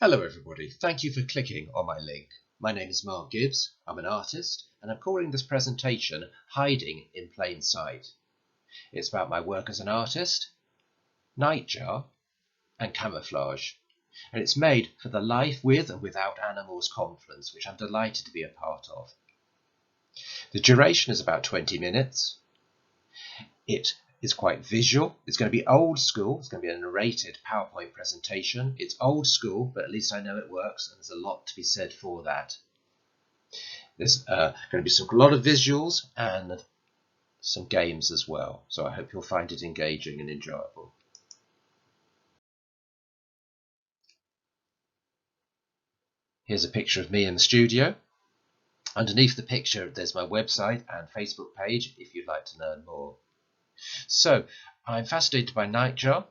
Hello everybody, thank you for clicking on my link. My name is Mark Gibbs, I'm an artist, and I'm calling this presentation Hiding in Plain Sight. It's about my work as an artist, Nightjar, and camouflage. And it's made for the Life With and Without Animals conference, which I'm delighted to be a part of. The duration is about 20 minutes. It is quite visual. It's going to be old school. It's going to be a narrated PowerPoint presentation. It's old school, but at least I know it works, and there's a lot to be said for that. There's going to be a lot of visuals and some games as well, so I hope you'll find it engaging and enjoyable. Here's a picture of me in the studio. Underneath the picture there's my website and Facebook page if you'd like to learn more. So, I'm fascinated by Nightjar,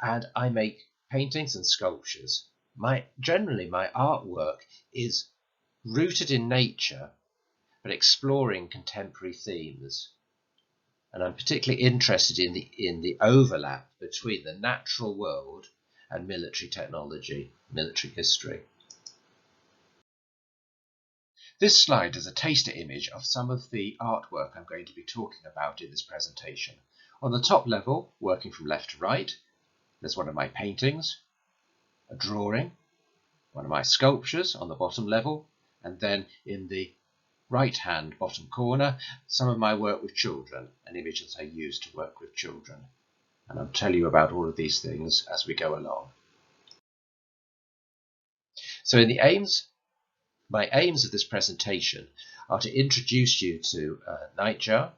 and I make paintings and sculptures. Generally my artwork is rooted in nature, but exploring contemporary themes. And I'm particularly interested in the overlap between the natural world and military technology, military history. This slide is a taster image of some of the artwork I'm going to be talking about in this presentation. On the top level, working from left to right, there's one of my paintings, a drawing, one of my sculptures on the bottom level, and then in the right-hand bottom corner, some of my work with children, an image that I use to work with children. And I'll tell you about all of these things as we go along. So my aims of this presentation are to introduce you to Nightjar,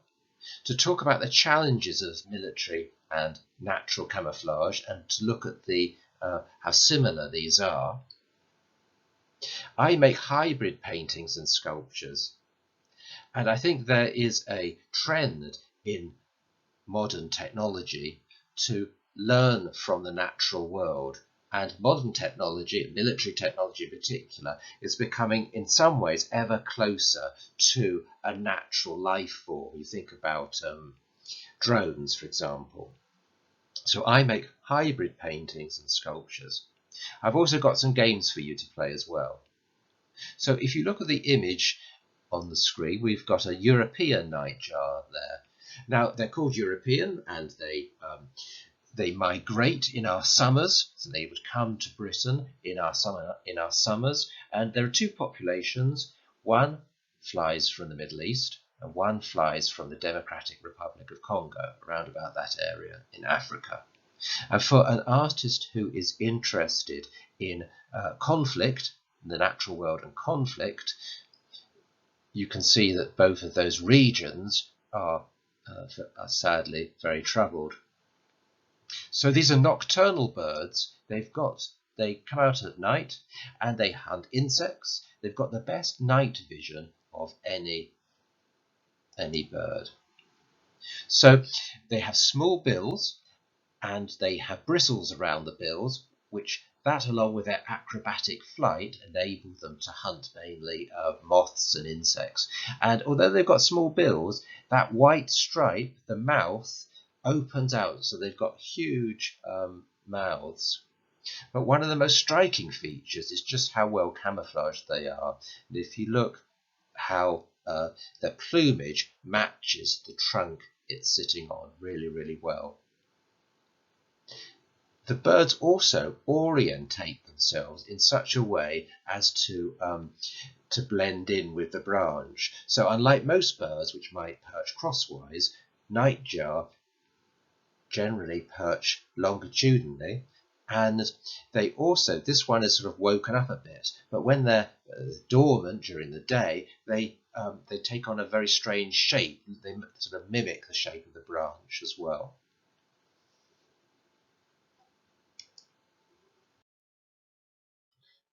to talk about the challenges of military and natural camouflage, and to look at how similar these are. I make hybrid paintings and sculptures, and I think there is a trend in modern technology to learn from the natural world. And modern technology, military technology in particular, is becoming in some ways ever closer to a natural life form. You think about drones, for example. So I make hybrid paintings and sculptures. I've also got some games for you to play as well. So if you look at the image on the screen, we've got a European nightjar there. Now they're called European, and they migrate in our summers, so they would come to Britain in our summers, and there are two populations. One flies from the Middle East, and one flies from the Democratic Republic of Congo, around about that area in Africa. And for an artist who is interested in conflict, the natural world and conflict, you can see that both of those regions are sadly very troubled. So these are nocturnal birds. They come out at night and they hunt insects. They've got the best night vision of any bird. So they have small bills and they have bristles around the bills, which along with their acrobatic flight enable them to hunt mainly moths and insects. And although they've got small bills, that white stripe, the mouth, opens out, so they've got huge mouths. But one of the most striking features is just how well camouflaged they are. And if you look how the plumage matches the trunk it's sitting on really, really well. The birds also orientate themselves in such a way as to blend in with the branch. So unlike most birds, which might perch crosswise, Nightjar generally perch longitudinally, and this one is sort of woken up a bit, but when they're dormant during the day, they take on a very strange shape. They sort of mimic the shape of the branch as well.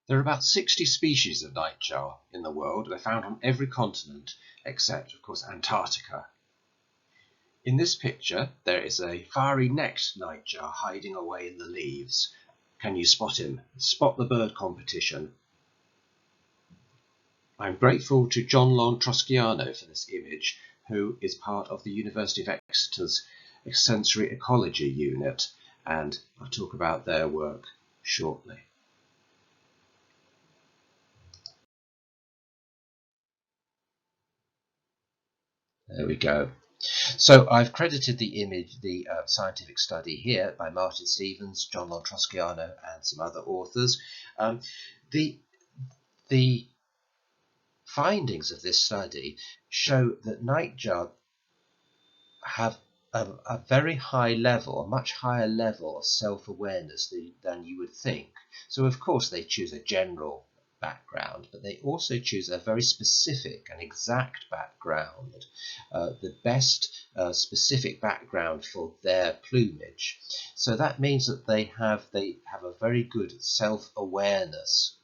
There are about 60 species of nightjar in the world. They're found on every continent except, of course, Antarctica. In this picture, there is a fiery-necked nightjar hiding away in the leaves. Can you spot him? Spot the bird competition. I'm grateful to John Lon Trosciano for this image, who is part of the University of Exeter's Sensory Ecology unit, and I'll talk about their work shortly. There we go. So I've credited the image, the scientific study here by Martin Stevens, John Lontroschiano, and some other authors. The findings of this study show that nightjar have a very high level, a much higher level of self-awareness than you would think. So of course they choose a general background, but they also choose a very specific and exact background, the best specific background for their plumage. So that means that they have a very good self-awareness,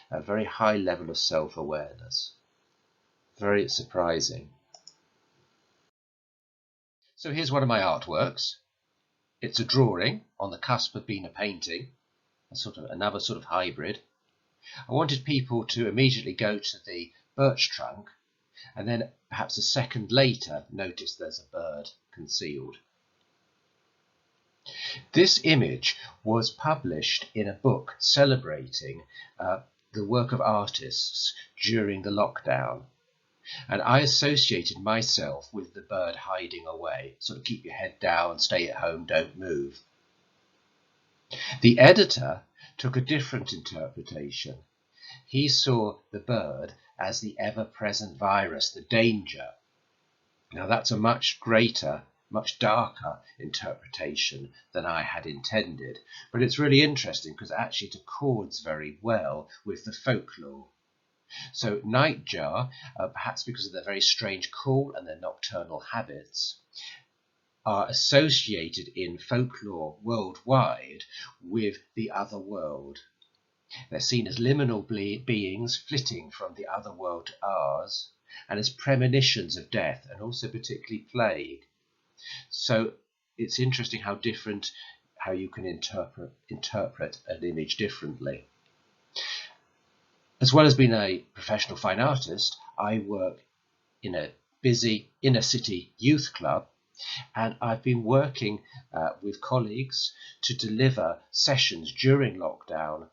a very high level of self-awareness. Very surprising. So here's one of my artworks. It's a drawing on the cusp of being a painting, another sort of hybrid. I wanted people to immediately go to the birch trunk and then perhaps a second later notice there's a bird concealed. This image was published in a book celebrating the work of artists during the lockdown. And I associated myself with the bird hiding away, sort of keep your head down, stay at home, don't move. The editor took a different interpretation. He saw the bird as the ever-present virus, the danger. Now that's a much greater, much darker interpretation than I had intended, but it's really interesting because actually it accords very well with the folklore. So nightjar, perhaps because of their very strange call and their nocturnal habits, are associated in folklore worldwide with the other world. They're seen as liminal beings flitting from the other world to ours, and as premonitions of death, and also particularly plague. So it's interesting how you can interpret an image differently. As well as being a professional fine artist, I work in a busy inner city youth club, and I've been working with colleagues to deliver sessions during lockdown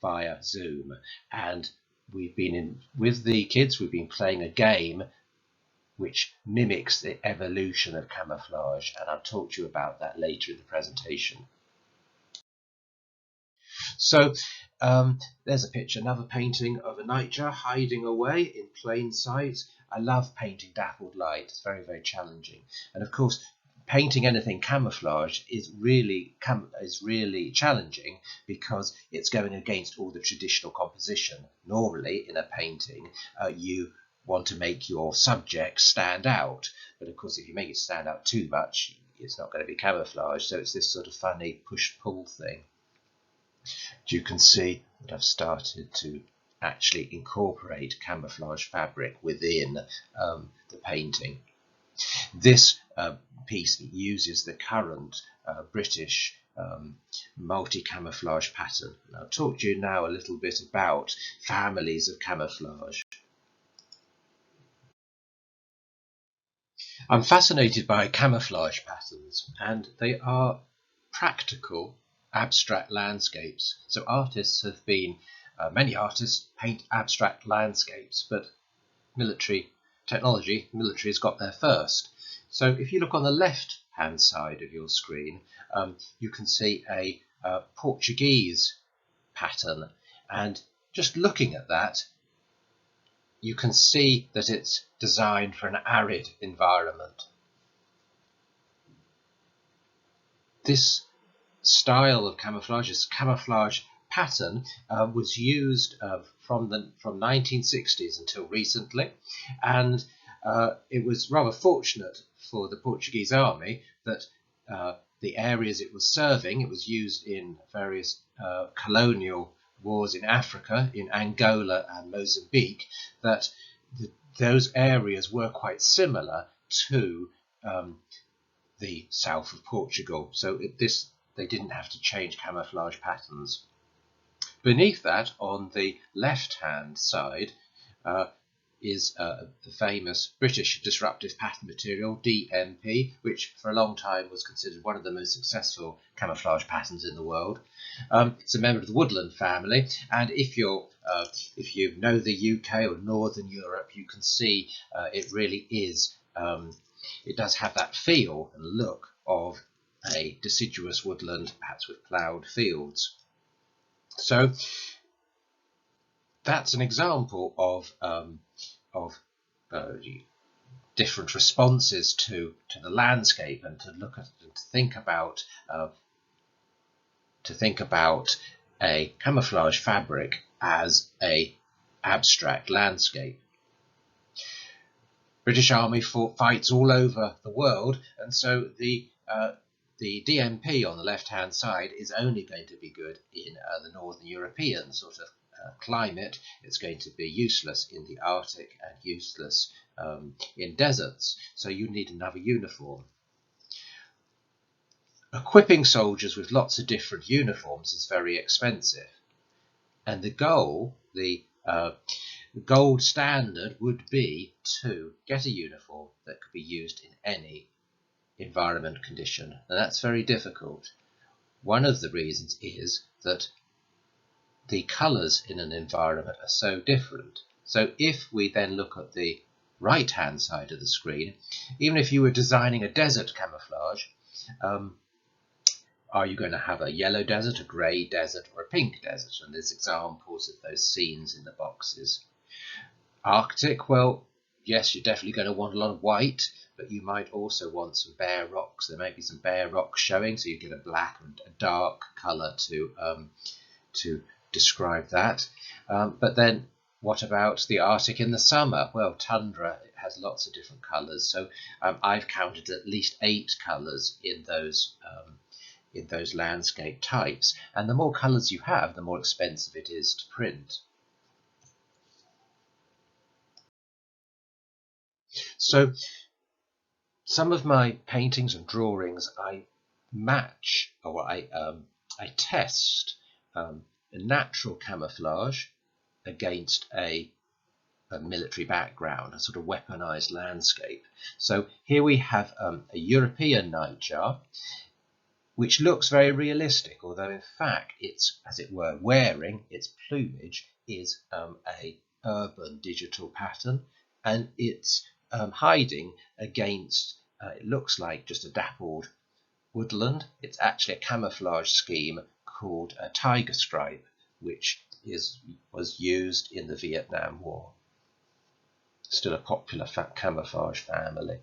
via Zoom. And we've been with the kids, we've been playing a game which mimics the evolution of camouflage, and I'll talk to you about that later in the presentation. So there's a picture, another painting of a nightjar hiding away in plain sight. I love painting dappled light. It's very, very challenging. And of course, painting anything camouflage is really challenging because it's going against all the traditional composition. Normally, in a painting, you want to make your subject stand out. But of course, if you make it stand out too much, it's not going to be camouflage. So it's this sort of funny push-pull thing. You can see that I've started to actually incorporate camouflage fabric within the painting. This piece uses the current British multi-camouflage pattern. And I'll talk to you now a little bit about families of camouflage. I'm fascinated by camouflage patterns, and they are practical abstract landscapes. So artists have been, many artists paint abstract landscapes, but military has got there first. So if you look on the left hand side of your screen, you can see a Portuguese pattern, and just looking at that, you can see that it's designed for an arid environment. This style of camouflage, this camouflage pattern, was used from 1960s until recently, and it was rather fortunate for the Portuguese army that the areas it was serving, it was used in various colonial wars in Africa, in Angola and Mozambique, that those areas were quite similar to the south of Portugal. So they didn't have to change camouflage patterns. Beneath that, on the left-hand side, is the famous British disruptive pattern material, DMP, which for a long time was considered one of the most successful camouflage patterns in the world. It's a member of the woodland family, and if you know the UK or Northern Europe, you can see it really is it does have that feel and look of a deciduous woodland, perhaps with ploughed fields. So that's an example of different responses to the landscape, and to look at and to think about a camouflage fabric as a abstract landscape. British Army fights all over the world, and so the DMP on the left-hand side is only going to be good in the Northern European sort of climate. It's going to be useless in the Arctic and useless in deserts. So you need another uniform. Equipping soldiers with lots of different uniforms is very expensive, and the goal, the gold standard, would be to get a uniform that could be used in any environment condition, and that's very difficult. One of the reasons is that the colours in an environment are so different. So if we then look at the right hand side of the screen, even if you were designing a desert camouflage, are you going to have a yellow desert, a grey desert, or a pink desert? And there's examples of those scenes in the boxes. Arctic, well, yes, you're definitely going to want a lot of white, but you might also want some bare rocks. There might be some bare rocks showing, so you get a black and a dark colour to describe that. But then what about the Arctic in the summer? Well, tundra, it has lots of different colours, so I've counted at least 8 colours in those landscape types, and the more colours you have, the more expensive it is to print. So some of my paintings and drawings, I match, or I test a natural camouflage against a military background, a sort of weaponized landscape. So here we have a European nightjar, which looks very realistic, although in fact it's, as it were, wearing its plumage is a urban digital pattern, and it's hiding against, it looks like just a dappled woodland. It's actually a camouflage scheme called a tiger stripe, which was used in the Vietnam War. Still a popular camouflage family.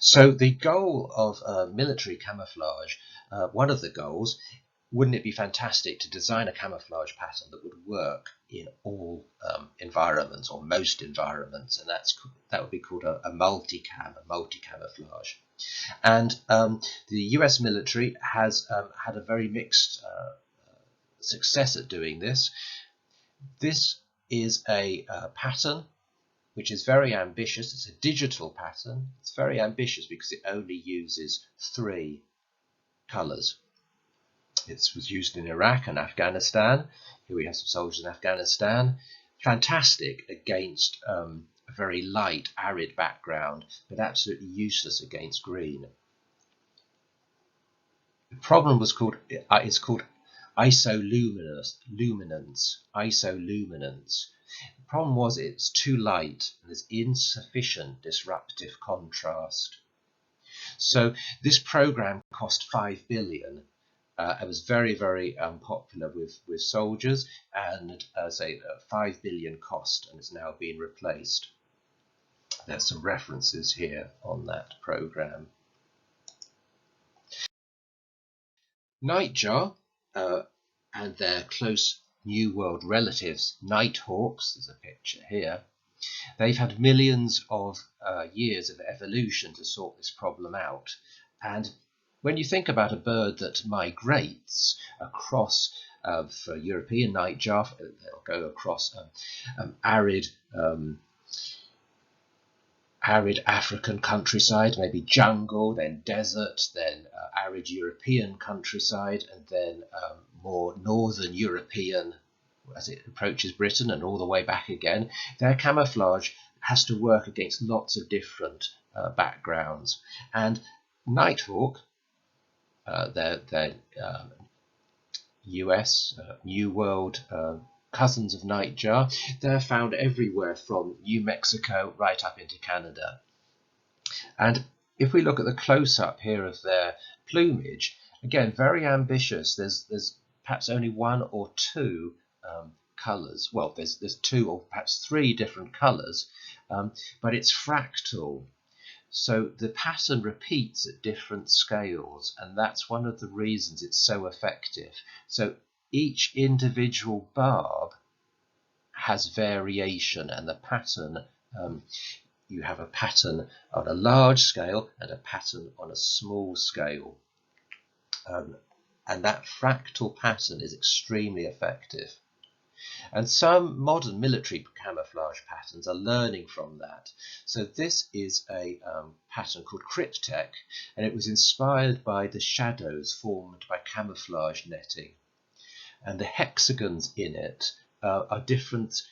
So the goal of military camouflage, one of the goals, wouldn't it be fantastic to design a camouflage pattern that would work in all environments, or most environments, and that would be called a multi-camouflage. And the US military has had a very mixed success at doing this. This is a pattern which is very ambitious. It's a digital pattern. It's very ambitious because it only uses 3 colours. It was used in Iraq and Afghanistan. Here we have some soldiers in Afghanistan. Fantastic against a very light, arid background, but absolutely useless against green. The problem is called isoluminance. The problem was it's too light and there's insufficient disruptive contrast. So this program cost 5 billion. It was very, very popular with soldiers, and as a 5 billion cost, and it's now been replaced. There's some references here on that program. Nightjar and their close New World relatives, nighthawks, there's a picture here, they've had millions of years of evolution to sort this problem out. And when you think about a bird that migrates across, for European nightjar, they'll go across arid African countryside, maybe jungle, then desert, then arid European countryside, and then more northern European as it approaches Britain and all the way back again. Their camouflage has to work against lots of different backgrounds. And nighthawk, their US, New World cousins of Nightjar. They're found everywhere from New Mexico right up into Canada. And if we look at the close-up here of their plumage, again, very ambitious. There's perhaps only one or two colours. Well, there's two or perhaps three different colours, but it's fractal. So the pattern repeats at different scales, and that's one of the reasons it's so effective. So each individual barb has variation, and the pattern, you have a pattern on a large scale and a pattern on a small scale. And that fractal pattern is extremely effective. And some modern military camouflage patterns are learning from that. So this is a pattern called Cryptek, and it was inspired by the shadows formed by camouflage netting. And the hexagons in it are different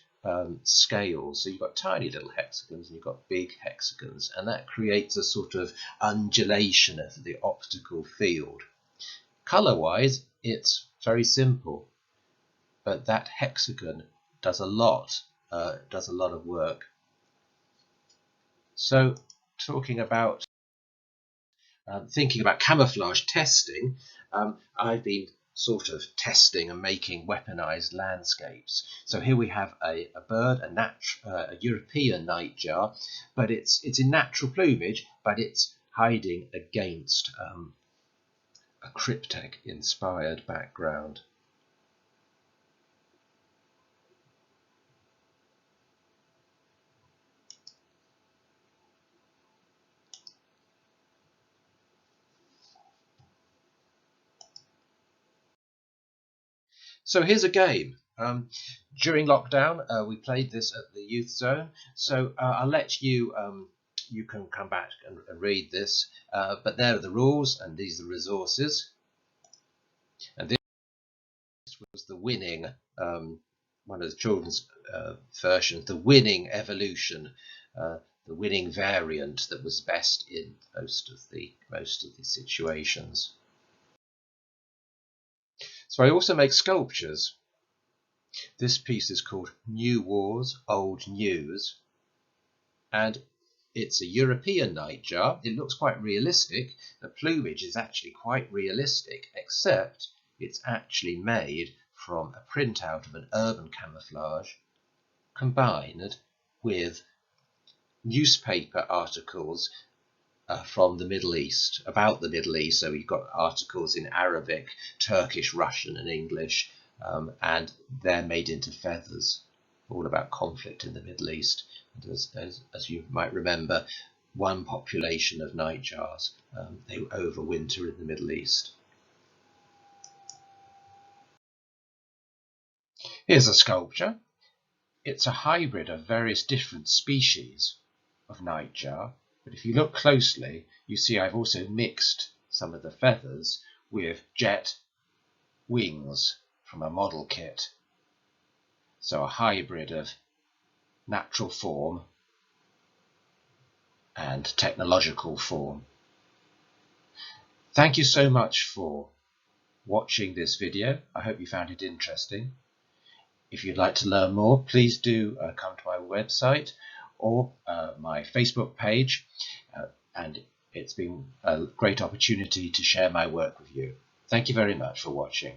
scales. So you've got tiny little hexagons and you've got big hexagons, and that creates a sort of undulation of the optical field. Color-wise, it's very simple, but that hexagon does a lot of work. So talking about thinking about camouflage testing, I've been sort of testing and making weaponized landscapes. So here we have a bird, a European nightjar, but it's in natural plumage, but it's hiding against a Cryptek inspired background. So here's a game. During lockdown, we played this at the youth zone. So I'll let you, you can come back and read this. But there are the rules, and these are the resources. And this was the winning, one of the children's versions, the winning evolution, the winning variant that was best in most of the situations. So I also make sculptures. This piece is called New Wars, Old News, and it's a European nightjar. It looks quite realistic. The plumage is actually quite realistic, except it's actually made from a printout of an urban camouflage combined with newspaper articles from the Middle East, about the Middle East. So we've got articles in Arabic, Turkish, Russian and English, and they're made into feathers, all about conflict in the Middle East. And as you might remember, one population of nightjars, they overwinter in the Middle East. Here's a sculpture. It's a hybrid of various different species of nightjar. But if you look closely, you see I've also mixed some of the feathers with jet wings from a model kit. So a hybrid of natural form and technological form. Thank you so much for watching this video. I hope you found it interesting. If you'd like to learn more, please do come to my website or my Facebook page, and it's been a great opportunity to share my work with you. Thank you very much for watching.